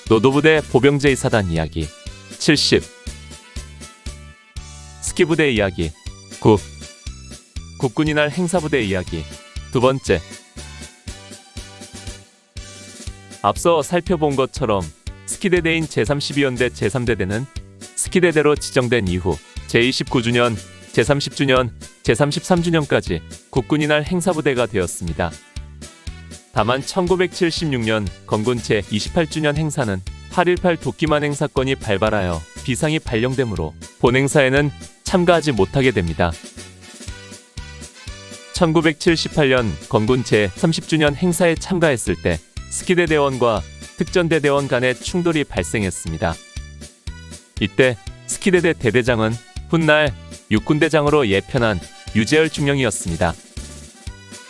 노도부대 보병제의사단 이야기 70. 스키부대 이야기 9. 국군이 날 행사부대 이야기 두 번째. 앞서 살펴본 것처럼 스키대대인 제32연대 제3대대는 스키대대로 지정된 이후 제29주년, 제30주년, 제33주년까지 국군이 날 행사부대가 되었습니다. 다만 1976년 건군 제28주년 행사는 8.18 도끼만 행사건이 발발하여 비상이 발령되므로 본 행사에는 참가하지 못하게 됩니다. 1978년 건군 제30주년 행사에 참가했을 때 스키대대원과 특전대대원 간의 충돌이 발생했습니다. 이때 스키대대 대대장은 훗날 육군대장으로 예편한 유재열 중령이었습니다.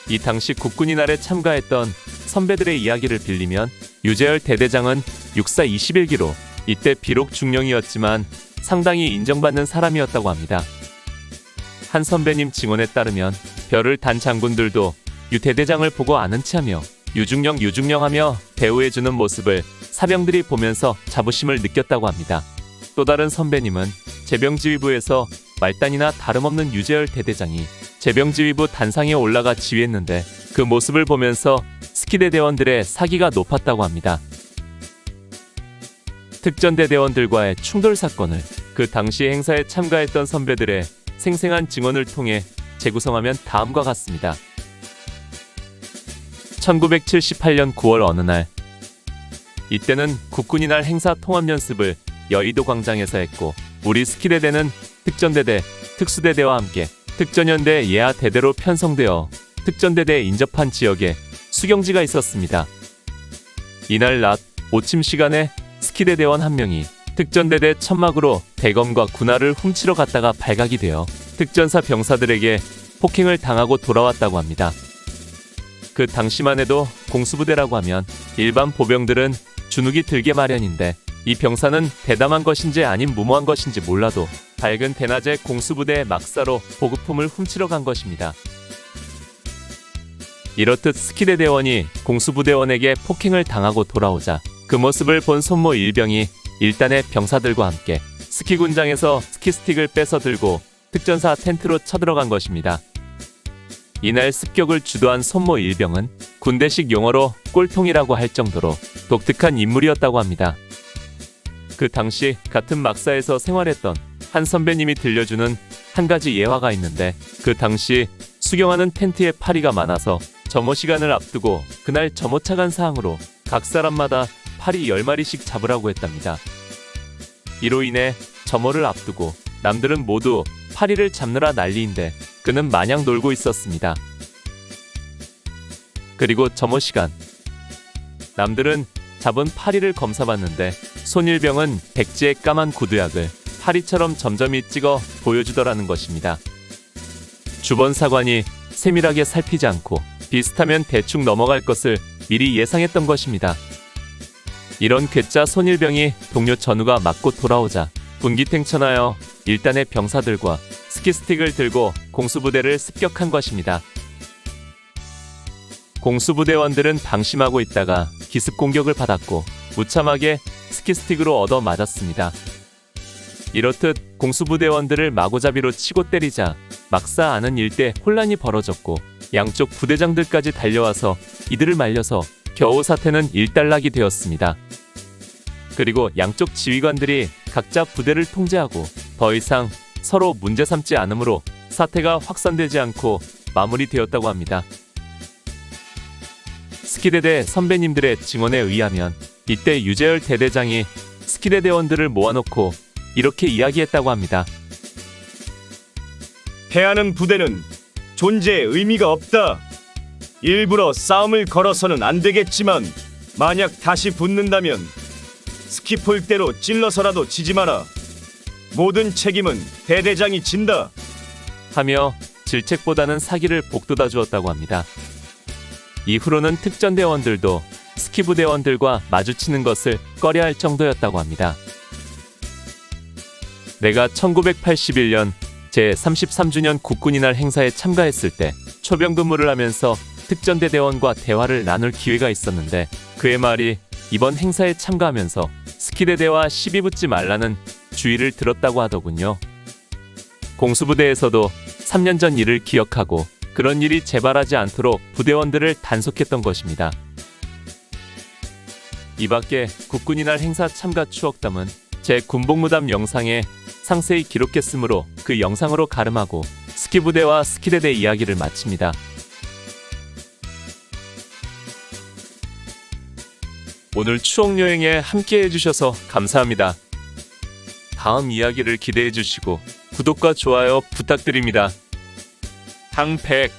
이 당시 국군이 날에 참가했던 선배들의 이야기를 빌리면 유재열 대대장은 육사 21기로 이때 비록 중령이었지만 상당히 인정받는 사람이었다고 합니다. 한 선배님 증언에 따르면 별을 단 장군들도 유 대대장을 보고 아는 체하며 유중령 하며 대우해주는 모습을 사병들이 보면서 자부심을 느꼈다고 합니다. 또 다른 선배님은 제병지휘부에서 말단이나 다름없는 유재열 대대장이 제병지휘부 단상에 올라가 지휘했는데 그 모습을 보면서 스키대 대원들의 사기가 높았다고 합니다. 특전대 대원들과의 충돌 사건을 그 당시 행사에 참가했던 선배들의 생생한 증언을 통해 재구성하면 다음과 같습니다. 1978년 9월 어느 날, 이때는 국군이 날 행사 통합연습을 여의도 광장에서 했고 우리 스키대대는 특전대대, 특수대대와 함께 특전연대 예하 대대로 편성되어 특전대대에 인접한 지역에 수경지가 있었습니다. 이날 낮 오침 시간에 스키대 대원 한 명이 특전대대 천막으로 대검과 군화를 훔치러 갔다가 발각이 되어 특전사 병사들에게 폭행을 당하고 돌아왔다고 합니다. 그 당시만 해도 공수부대라고 하면 일반 보병들은 주눅이 들게 마련인데 이 병사는 대담한 것인지 아님 무모한 것인지 몰라도 밝은 대낮에 공수부대의 막사로 보급품을 훔치러 간 것입니다. 이렇듯 스키대 대원이 공수부대원에게 폭행을 당하고 돌아오자 그 모습을 본 손모 일병이 일단의 병사들과 함께 스키군장에서 스키스틱을 뺏어 들고 특전사 텐트로 쳐들어간 것입니다. 이날 습격을 주도한 손모 일병은 군대식 용어로 꼴통이라고 할 정도로 독특한 인물이었다고 합니다. 그 당시 같은 막사에서 생활했던 한 선배님이 들려주는 한 가지 예화가 있는데 그 당시 수경하는 텐트에 파리가 많아서 점호 시간을 앞두고 그날 점호차 간 사항으로 각 사람마다 파리 10마리씩 잡으라고 했답니다. 이로 인해 점호를 앞두고 남들은 모두 파리를 잡느라 난리인데 그는 마냥 놀고 있었습니다. 그리고 점호 시간, 남들은 잡은 파리를 검사받는데 손일병은 백지의 까만 구두약을 파리처럼 점점이 찍어 보여주더라는 것입니다. 주번사관이 세밀하게 살피지 않고 비슷하면 대충 넘어갈 것을 미리 예상했던 것입니다. 이런 괴짜 손일병이 동료 전우가 맞고 돌아오자 분기탱천하여 일단의 병사들과 스키스틱을 들고 공수부대를 습격한 것입니다. 공수부대원들은 방심하고 있다가 기습 공격을 받았고 무참하게 스키스틱으로 얻어 맞았습니다. 이렇듯 공수부대원들을 마구잡이로 치고 때리자 막사 아는 일대 혼란이 벌어졌고 양쪽 부대장들까지 달려와서 이들을 말려서 겨우 사태는 일단락이 되었습니다. 그리고 양쪽 지휘관들이 각자 부대를 통제하고 더 이상 서로 문제 삼지 않으므로 사태가 확산되지 않고 마무리되었다고 합니다. 스키대대 선배님들의 증언에 의하면 이때 유재열 대대장이 스키대 대원들을 모아놓고 이렇게 이야기했다고 합니다. 패하는 부대는 존재에 의미가 없다. 일부러 싸움을 걸어서는 안 되겠지만 만약 다시 붙는다면 스키폴대로 찔러서라도 지지 마라. 모든 책임은 대대장이 진다. 하며 질책보다는 사기를 복돋아 주었다고 합니다. 이후로는 특전대원들도 스키부대원들과 마주치는 것을 꺼려할 정도였다고 합니다. 내가 1981년 제33주년 국군이 날 행사에 참가했을 때 초병 근무를 하면서 특전대 대원과 대화를 나눌 기회가 있었는데 그의 말이 이번 행사에 참가하면서 스키대대와 시비 붙지 말라는 주의를 들었다고 하더군요. 공수부대에서도 3년 전 일을 기억하고 그런 일이 재발하지 않도록 부대원들을 단속했던 것입니다. 이 밖에 국군이날 행사 참가 추억담은 제 군복무담 영상에 상세히 기록했으므로 그 영상으로 가름하고 스키부대와 스키대대 이야기를 마칩니다. 오늘 추억여행에 함께 해주셔서 감사합니다. 다음 이야기를 기대해 주시고 구독과 좋아요 부탁드립니다. 항백